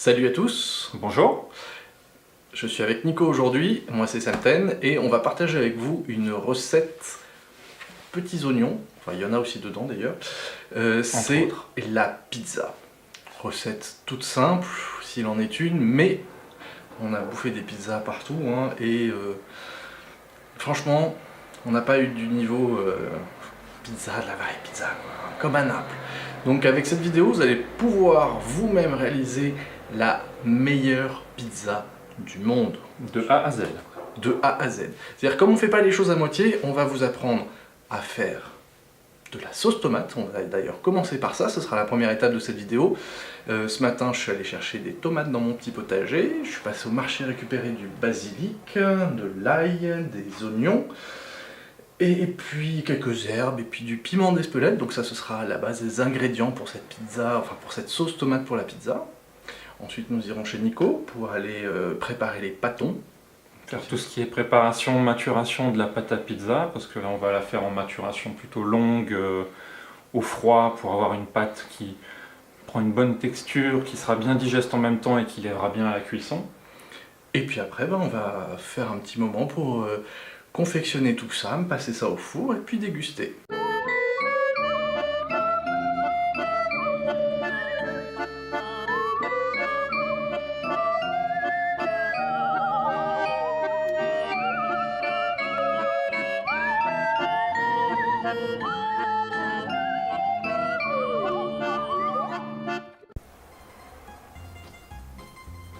Salut à tous, Bonjour. je suis avec Nico aujourd'hui, moi c'est Santen, et on va partager avec vous une recette petits oignons, enfin il y en a aussi dedans d'ailleurs, c'est autres. la pizza. Recette toute simple, s'il en est une, mais on a bouffé des pizzas partout, hein, et franchement, on n'a pas eu du niveau pizza, de la vraie pizza, quoi, comme à Naples. Donc avec cette vidéo, vous allez pouvoir vous-même réaliser la meilleure pizza du monde. De A à Z. De A à Z. C'est-à-dire, comme on ne fait pas les choses à moitié, on va vous apprendre à faire de la sauce tomate. On va d'ailleurs commencer par ça, ce sera la première étape de cette vidéo. Ce matin, je suis allé chercher des tomates dans mon petit potager. Je suis passé au marché récupérer du basilic, de l'ail, des oignons. Et puis quelques herbes, et puis du piment d'Espelette, donc ça ce sera à la base des ingrédients pour cette pizza, enfin pour cette sauce tomate pour la pizza. Ensuite nous irons chez Nico pour aller préparer les pâtons. Faire tout ce qui est préparation, maturation de la pâte à pizza, parce que là on va la faire en maturation plutôt longue, au froid, pour avoir une pâte qui prend une bonne texture, qui sera bien digeste en même temps et qui lèvera bien à la cuisson. Et puis après on va faire un petit moment pour confectionner tout ça, me passer ça au four et puis déguster.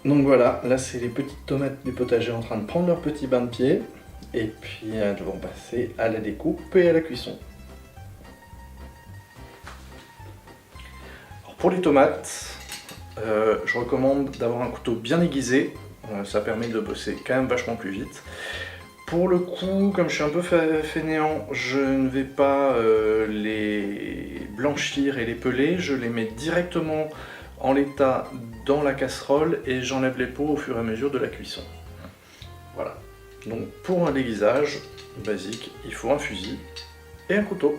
Donc voilà, là c'est les petites tomates du potager en train de prendre leur petit bain de pied. Et puis elles vont passer à la découpe et à la cuisson. Alors pour les tomates, je recommande d'avoir un couteau bien aiguisé. Ça permet de bosser quand même vachement plus vite. Pour le coup, comme je suis un peu fainéant, je ne vais pas les blanchir et les peler. Je les mets directement en l'état dans la casserole et j'enlève les peaux au fur et à mesure de la cuisson. Voilà. Donc pour un déguisage basique, il faut un fusil et un couteau.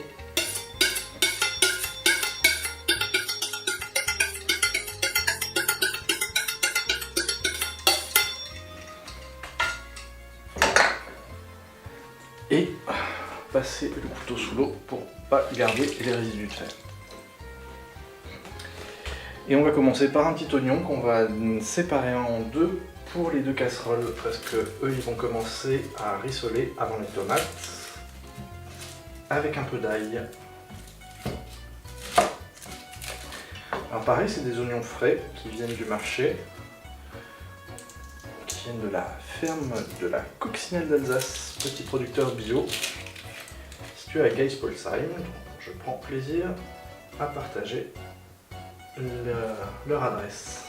Et passer le couteau sous l'eau pour pas garder les résidus de fer. Et on va commencer par un petit oignon qu'on va séparer en deux pour les deux casseroles, parce que eux ils vont commencer à rissoler avant les tomates, avec un peu d'ail. Alors pareil, c'est des oignons frais qui viennent du marché, qui viennent de la ferme de la Coccinelle d'Alsace, petit producteur bio, situé à Geispolsheim. Je prends plaisir à partager leur adresse.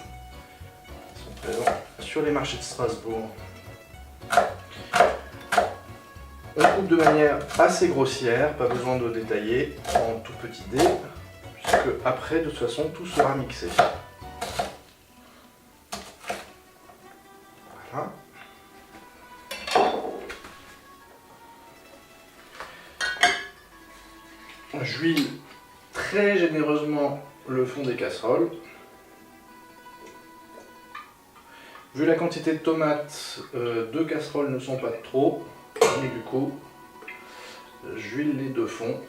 Ils sont présents sur les marchés de Strasbourg. On coupe de manière assez grossière, pas besoin de détailler en tout petit dé, puisque après de toute façon tout sera mixé. Voilà. J'huile très généreusement le fond des casseroles. Vu la quantité de tomates, deux casseroles ne sont pas de trop, et du coup, j'huile les deux fonds.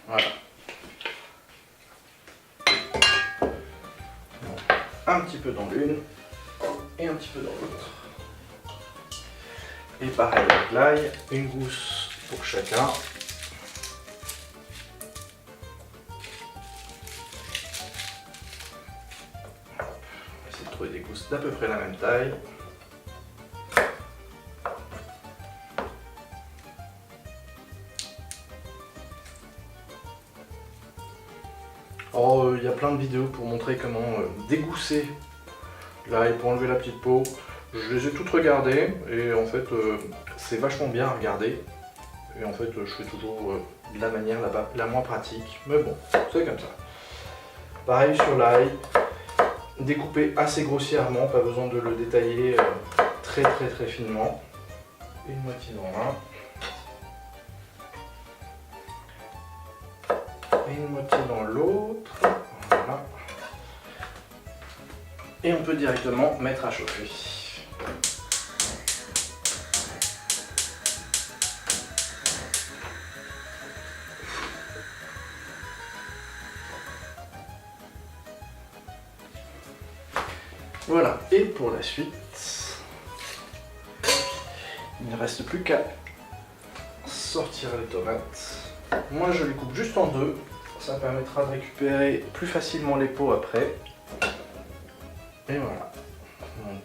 Voilà. Un petit peu dans l'une et un petit peu dans l'autre. Et pareil avec l'ail, une gousse pour chacun. Des gousses d'à peu près la même taille. Alors il y a plein de vidéos pour montrer comment dégousser l'ail pour enlever la petite peau. Je les ai toutes regardées et en fait c'est vachement bien à regarder. Et en fait je fais toujours de la manière la moins pratique. Mais bon, c'est comme ça. Pareil sur l'ail. Découpé assez grossièrement, pas besoin de le détailler très finement. Une moitié dans l'un. et une moitié dans l'autre. Voilà. Et on peut directement mettre à chauffer. Voilà, et pour la suite, il ne reste plus qu'à sortir les tomates. Moi je les coupe juste en deux, ça permettra de récupérer plus facilement les peaux après. Et voilà, donc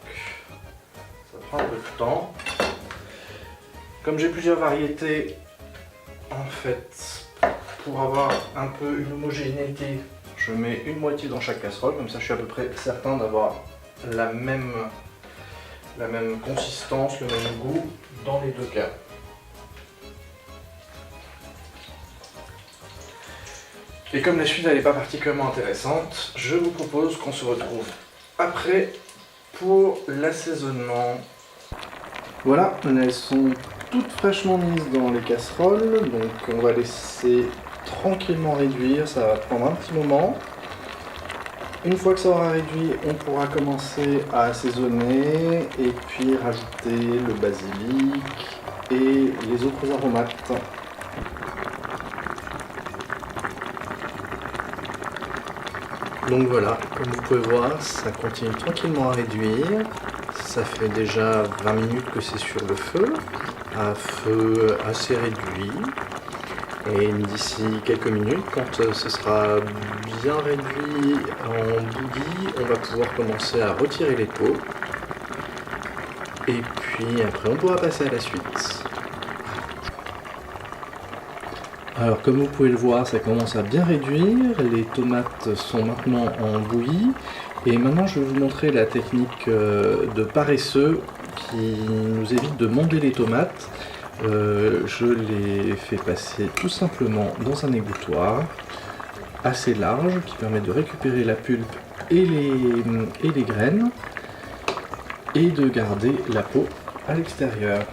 ça prend un peu de temps. Comme j'ai plusieurs variétés, en fait, pour avoir un peu une homogénéité, je mets une moitié dans chaque casserole, comme ça je suis à peu près certain d'avoir la même consistance, le même goût dans les deux cas. Et comme la suite n'est pas particulièrement intéressante, je vous propose qu'on se retrouve après pour l'assaisonnement. Voilà, elles sont toutes fraîchement mises dans les casseroles, donc on va laisser tranquillement réduire, ça va prendre un petit moment. Une fois que ça aura réduit, on pourra commencer à assaisonner et puis rajouter le basilic et les autres aromates. Donc voilà, comme vous pouvez voir, ça continue tranquillement à réduire. Ça fait déjà 20 minutes que c'est sur le feu, à feu assez réduit. Et d'ici quelques minutes, quand ce sera bien réduit en bouillie, on va pouvoir commencer à retirer les peaux. Et puis après, on pourra passer à la suite. Alors comme vous pouvez le voir, ça commence à bien réduire. Les tomates sont maintenant en bouillie. Et maintenant, je vais vous montrer la technique de paresseux qui nous évite de monder les tomates. Je les fais passer tout simplement dans un égouttoir assez large qui permet de récupérer la pulpe et les graines et de garder la peau à l'extérieur.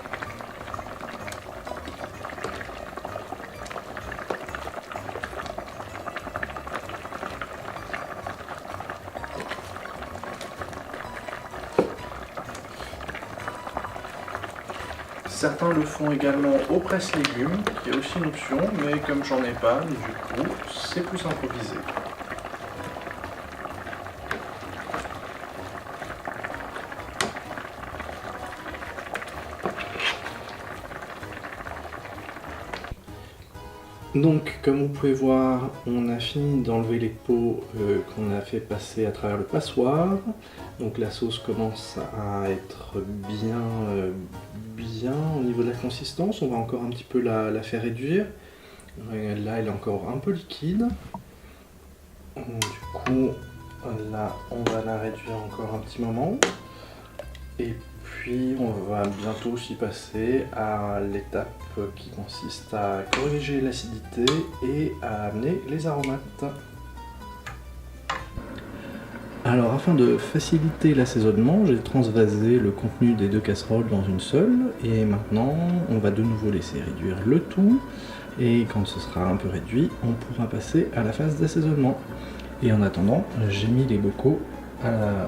Certains le font également au presse-légumes, qui est aussi une option, mais comme j'en ai pas, du coup, c'est plus improvisé. Donc, comme vous pouvez voir, on a fini d'enlever les peaux qu'on a fait passer à travers le passoire. Donc la sauce commence à être bien au niveau de la consistance. On va encore un petit peu la faire réduire. Là, elle est encore un peu liquide. Du coup, là, on va la réduire encore un petit moment. Et puis, on va bientôt aussi passer à l'étape qui consiste à corriger l'acidité et à amener les aromates. Alors, afin de faciliter l'assaisonnement, j'ai transvasé le contenu des deux casseroles dans une seule. Et maintenant, on va de nouveau laisser réduire le tout. Et quand ce sera un peu réduit, on pourra passer à la phase d'assaisonnement. Et en attendant, j'ai mis les bocaux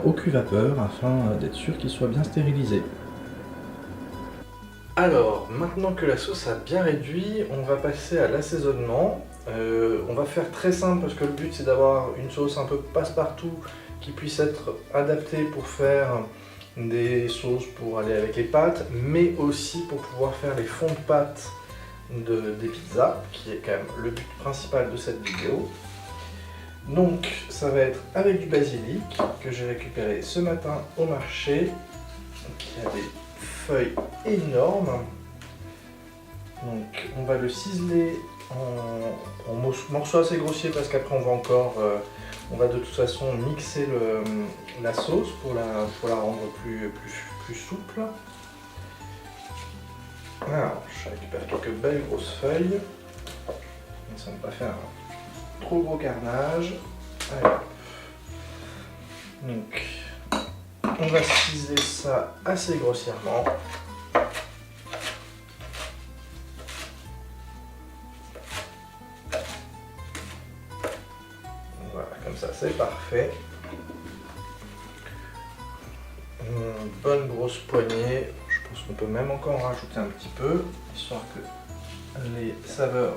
au cuve-vapeur afin d'être sûr qu'ils soient bien stérilisés. Alors, maintenant que la sauce a bien réduit, on va passer à l'assaisonnement. On va faire très simple parce que le but c'est d'avoir une sauce un peu passe-partout qui puisse être adaptée pour faire des sauces pour aller avec les pâtes, mais aussi pour pouvoir faire les fonds de pâtes des pizzas, qui est quand même le but principal de cette vidéo. Donc ça va être avec du basilic que j'ai récupéré ce matin au marché, qui a des feuilles énormes. Donc on va le ciseler en morceaux assez grossiers parce qu'après on va de toute façon mixer la sauce pour la rendre plus souple. Alors je récupère quelques belles grosses feuilles, ça ne va pas faire un trop gros carnage. Allez. Donc on va ciseler ça assez grossièrement. comme ça, c'est parfait. Une bonne grosse poignée. Je pense qu'on peut même encore en rajouter un petit peu, histoire que les saveurs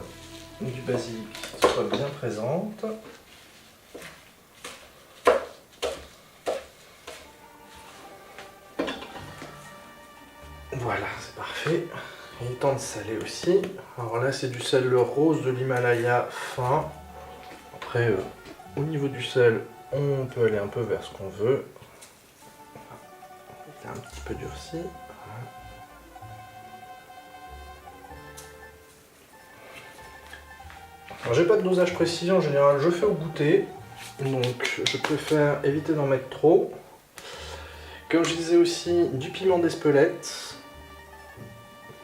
du basilic soient bien présentes. Voilà, c'est parfait. Il est temps de saler aussi. Alors là, c'est du sel rose de l'Himalaya fin. Après, au niveau du sel, on peut aller un peu vers ce qu'on veut. Il est un petit peu durci. Voilà. Alors, j'ai pas de dosage précis, en général, je fais au goûter. Donc, je préfère éviter d'en mettre trop. Comme je disais aussi, du piment d'Espelette.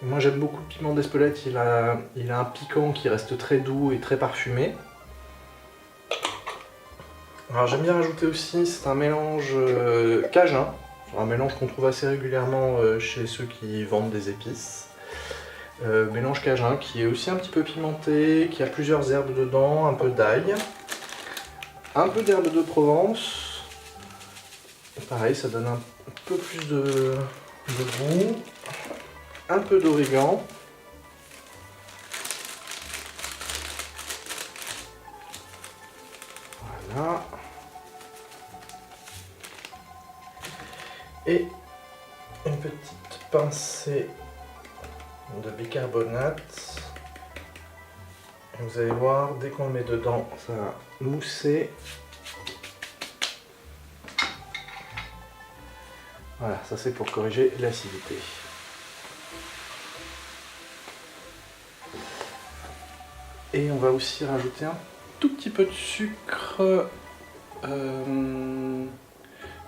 Moi j'aime beaucoup le piment d'Espelette, il a un piquant qui reste très doux et très parfumé. Alors j'aime bien rajouter aussi, c'est un mélange cajun, un mélange qu'on trouve assez régulièrement chez ceux qui vendent des épices. Mélange cajun qui est aussi un petit peu pimenté, qui a plusieurs herbes dedans, un peu d'ail, un peu d'herbe de Provence. Pareil, ça donne un peu plus de goût. Un peu d'origan. Voilà. Et une petite pincée de bicarbonate. Vous allez voir, dès qu'on le met dedans, ça va mousser. Voilà, ça c'est pour corriger l'acidité. Et on va aussi rajouter un tout petit peu de sucre,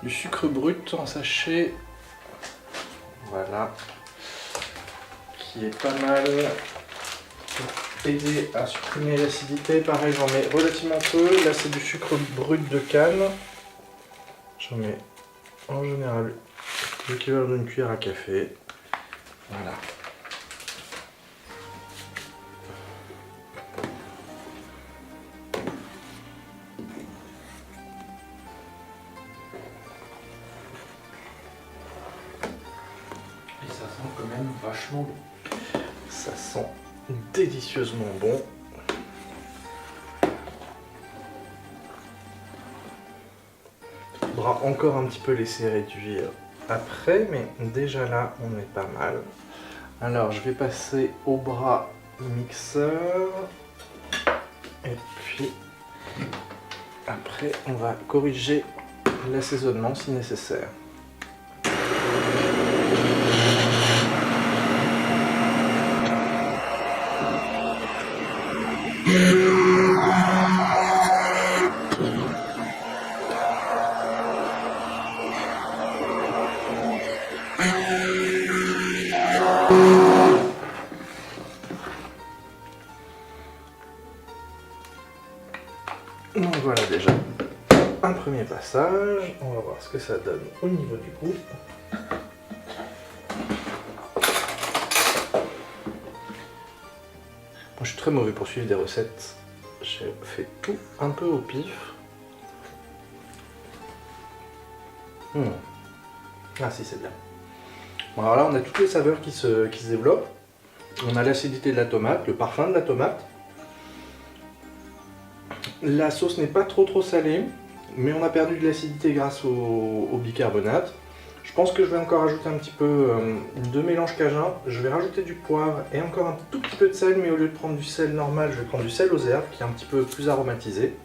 du sucre brut en sachet, voilà, qui est pas mal pour aider à supprimer l'acidité. Pareil, j'en mets relativement peu, là c'est du sucre brut de canne, j'en mets en général l'équivalent d'une cuillère à café, voilà. Vachement bon. Ça sent délicieusement bon. Il faudra encore un petit peu laisser réduire après, mais déjà là, on est pas mal. Alors, je vais passer au bras mixeur. Et puis, après, on va corriger l'assaisonnement si nécessaire. Donc voilà déjà un premier passage, on va voir ce que ça donne au niveau du goût. Moi je suis très mauvais pour suivre des recettes, j'ai fait tout un peu au pif. Ah si, c'est bien. Bon, alors là on a toutes les saveurs qui se développent. On a l'acidité de la tomate, le parfum de la tomate. La sauce n'est pas trop salée, mais on a perdu de l'acidité grâce au bicarbonate. Je pense que je vais encore ajouter un petit peu de mélange cajun. Je vais rajouter du poivre et encore un tout petit peu de sel, mais au lieu de prendre du sel normal, je vais prendre du sel aux herbes qui est un petit peu plus aromatisé.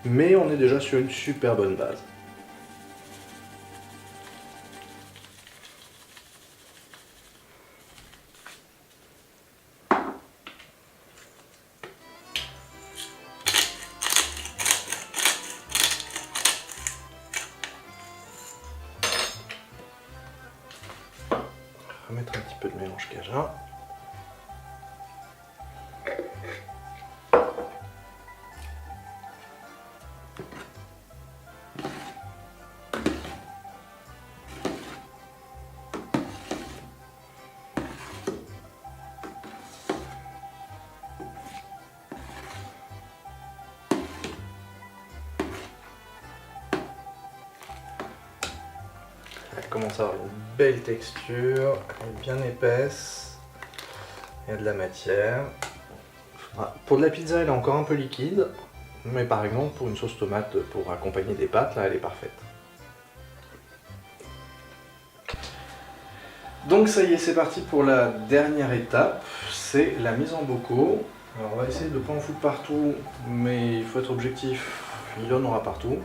Mais on est déjà sur une super bonne base. On va mettre un petit peu de mélange cajun. commence à avoir une belle texture, elle est bien épaisse, il y a de la matière. Pour de la pizza, elle est encore un peu liquide, mais par exemple pour une sauce tomate pour accompagner des pâtes, là elle est parfaite. Donc ça y est, c'est parti pour la dernière étape, c'est la mise en bocaux. Alors on va essayer de ne pas en foutre partout, mais il faut être objectif, il y en aura partout.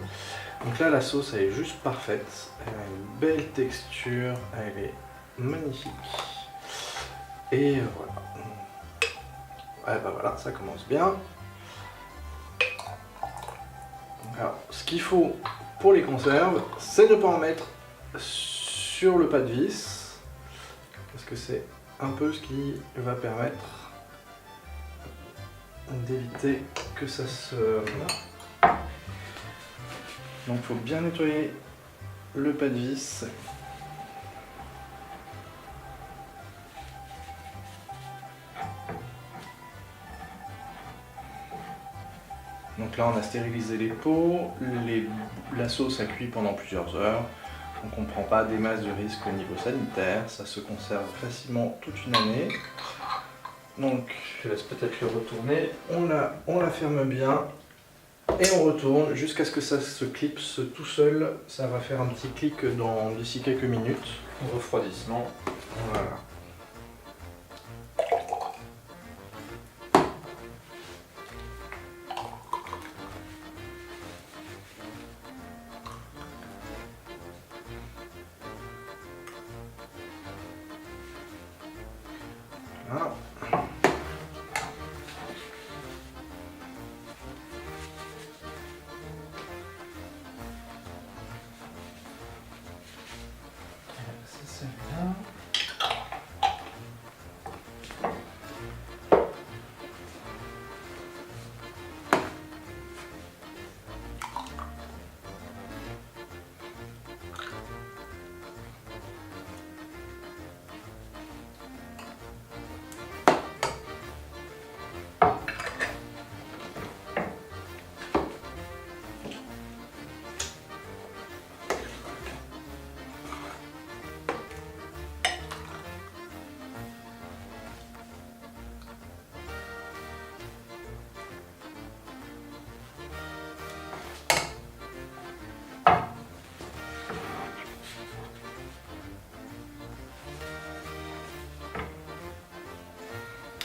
Donc là la sauce elle est juste parfaite, elle a une belle texture, elle est magnifique. Et voilà. Ouais, bah voilà, ça commence bien. Alors ce qu'il faut pour les conserves, c'est ne pas en mettre sur le pas de vis, parce que c'est un peu ce qui va permettre d'éviter que ça se... Donc il faut bien nettoyer le pas de vis. Donc là on a stérilisé les pots, la sauce a cuit pendant plusieurs heures, donc on ne prend pas des masses de risque au niveau sanitaire, ça se conserve facilement toute une année. Donc je laisse peut-être le retourner. On la ferme bien et on retourne jusqu'à ce que ça se clipse tout seul. Ça va faire un petit clic d'ici quelques minutes. Refroidissement. Voilà. Voilà. C'est bien.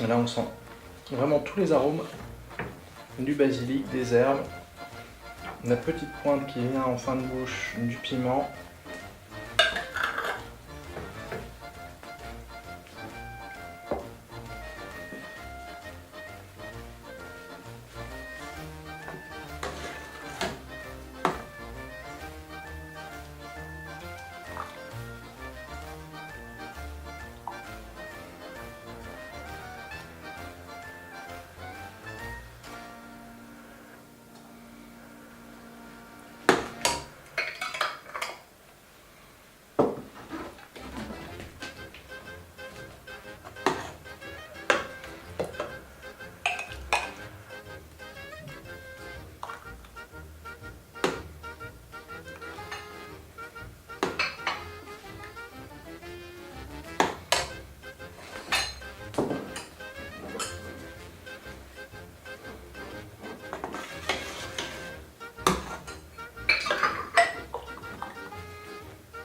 Et là on sent vraiment tous les arômes du basilic, des herbes, la petite pointe qui vient en fin de bouche du piment.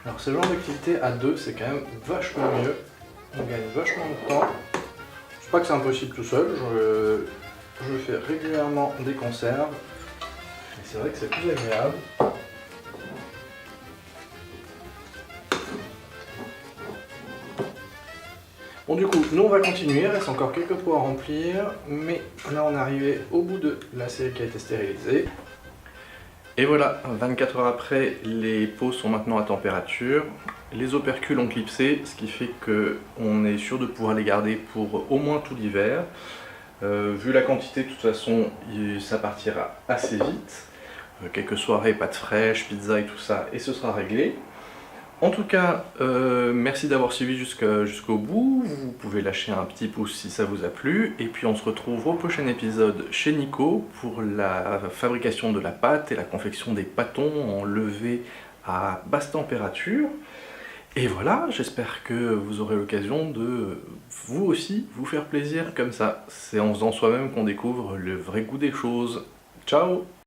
Alors ce genre d'activité à deux, c'est quand même vachement mieux. On gagne vachement de temps. Je sais pas que c'est impossible tout seul. Je fais régulièrement des conserves. Et c'est vrai que c'est plus agréable. Bon du coup, nous on va continuer, il reste encore quelques pots à remplir, mais là on est arrivé au bout de la série qui a été stérilisée. Et voilà, 24 heures après, les pots sont maintenant à température. Les opercules ont clipsé, ce qui fait qu'on est sûr de pouvoir les garder pour au moins tout l'hiver. Vu la quantité, de toute façon, ça partira assez vite. Quelques soirées, pâtes fraîches, pizza et tout ça, et ce sera réglé. En tout cas, merci d'avoir suivi jusqu'au bout. Vous pouvez lâcher un petit pouce si ça vous a plu. Et puis on se retrouve au prochain épisode chez Nico pour la fabrication de la pâte et la confection des pâtons en levée à basse température. Et voilà, j'espère que vous aurez l'occasion de vous aussi vous faire plaisir comme ça. C'est en faisant soi-même qu'on découvre le vrai goût des choses. Ciao!